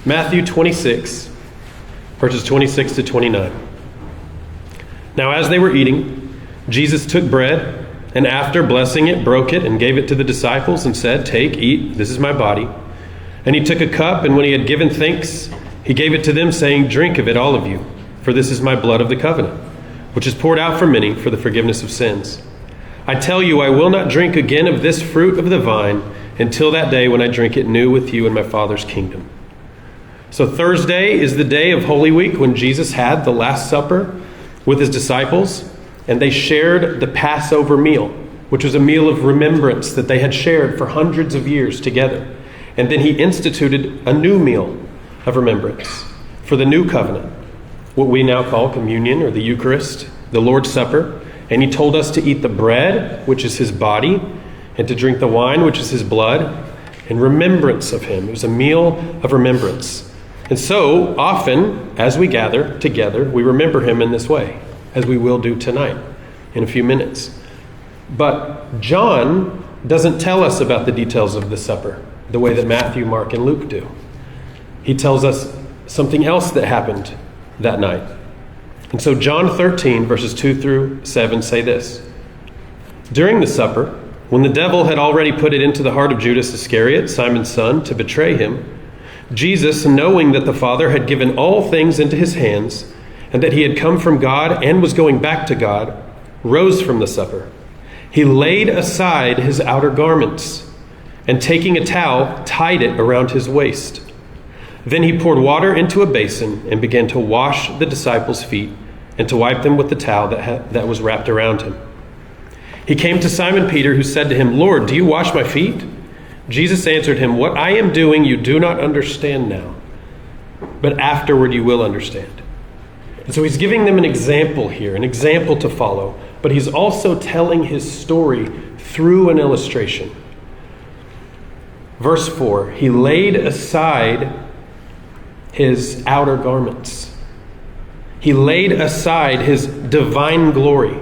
Matthew 26, verses 26 to 29. Now as they were eating, Jesus took bread, and after blessing it, broke it, and gave it to the disciples, and said, "Take, eat, this is my body." And he took a cup, and when he had given thanks, he gave it to them, saying, "Drink of it, all of you, for this is my blood of the covenant, which is poured out for many for the forgiveness of sins. I tell you, I will not drink again of this fruit of the vine until that day when I drink it new with you in my Father's kingdom." So Thursday is the day of Holy Week when Jesus had the Last Supper with his disciples, and they shared the Passover meal, which was a meal of remembrance that they had shared for hundreds of years together. And then he instituted a new meal of remembrance for the new covenant, what we now call communion or the Eucharist, the Lord's Supper. And he told us to eat the bread, which is his body, and to drink the wine, which is his blood, in remembrance of him. It was a meal of remembrance. And so often, as we gather together, we remember him in this way, as we will do tonight in a few minutes. But John doesn't tell us about the details of the supper the way that Matthew, Mark, and Luke do. He tells us something else that happened that night. And so John 13, verses 2 through 7 say this: "During the supper, when the devil had already put it into the heart of Judas Iscariot, Simon's son, to betray him, Jesus, knowing that the Father had given all things into his hands, and that he had come from God and was going back to God, rose from the supper. He laid aside his outer garments, and taking a towel, tied it around his waist. Then he poured water into a basin and began to wash the disciples' feet and to wipe them with the towel that was wrapped around him. He came to Simon Peter, who said to him, 'Lord, do you wash my feet?' Jesus answered him, 'What I am doing you do not understand now, but afterward you will understand.'" And so he's giving them an example here, an example to follow, but he's also telling his story through an illustration. Verse 4, he laid aside his outer garments. He laid aside his divine glory.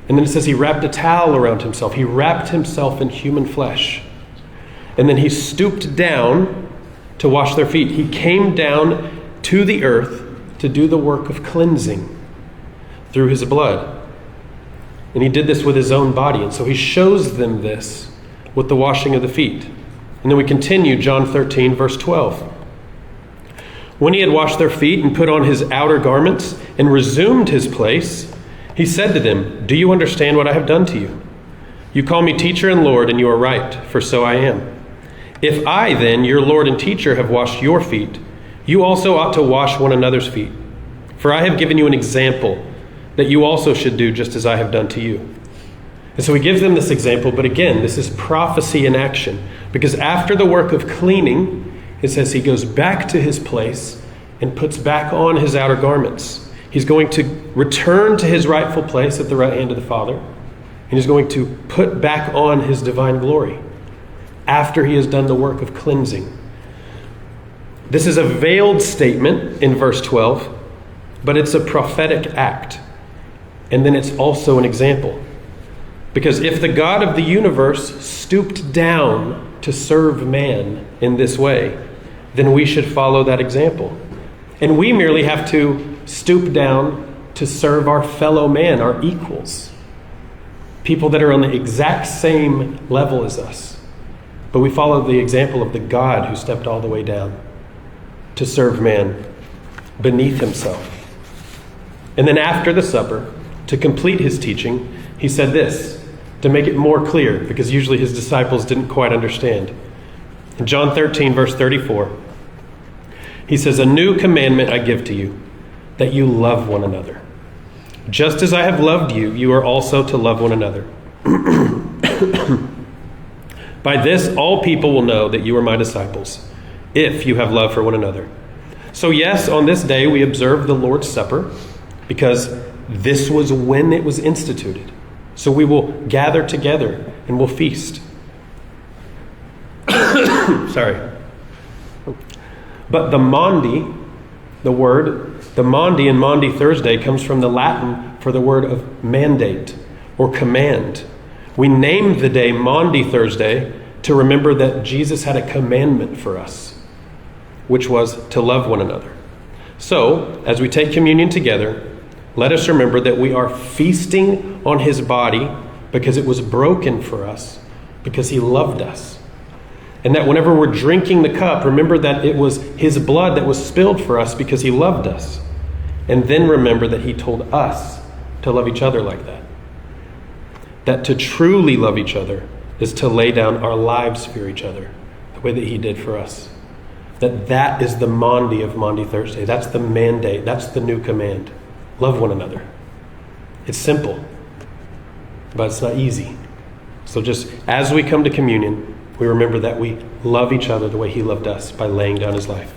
And then it says he wrapped a towel around himself. He wrapped himself in human flesh. And then he stooped down to wash their feet. He came down to the earth to do the work of cleansing through his blood. And he did this with his own body. And so he shows them this with the washing of the feet. And then we continue, John 13, verse 12. When he had washed their feet and put on his outer garments and resumed his place, he said to them, "Do you understand what I have done to you? You call me teacher and Lord, and you are right, for so I am. If I then, your Lord and teacher, have washed your feet, you also ought to wash one another's feet. For I have given you an example that you also should do just as I have done to you." And so he gives them this example, but again, this is prophecy in action. Because after the work of cleaning, it says he goes back to his place and puts back on his outer garments. He's going to return to his rightful place at the right hand of the Father, and he's going to put back on his divine glory after he has done the work of cleansing. This is a veiled statement in verse 12, but it's a prophetic act. And then it's also an example. Because if the God of the universe stooped down to serve man in this way, then we should follow that example. And we merely have to stoop down to serve our fellow man, our equals, people that are on the exact same level as us. But we follow the example of the God who stepped all the way down to serve man beneath himself. And then after the supper, to complete his teaching, he said this, to make it more clear, because usually his disciples didn't quite understand. In John 13, verse 34, he says, "A new commandment I give to you, that you love one another. Just as I have loved you, you are also to love one another. By this, all people will know that you are my disciples, if you have love for one another." So yes, on this day we observe the Lord's Supper, because this was when it was instituted. So we will gather together and we'll feast. Sorry. But the Maundy, the Maundy and Maundy Thursday comes from the Latin for the word of mandate or command. We named the day Maundy Thursday to remember that Jesus had a commandment for us. which was to love one another. So, as we take communion together, let us remember that we are feasting on his body because it was broken for us, because he loved us. And that whenever we're drinking the cup, remember that it was his blood that was spilled for us because he loved us. And then remember that he told us to love each other like that. That to truly love each other is to lay down our lives for each other, the way that he did for us. That is the Maundy of Maundy Thursday. That's the mandate. That's the new command. Love one another. It's simple, but it's not easy. So just as we come to communion, we remember that we love each other the way he loved us by laying down his life.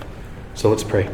So let's pray.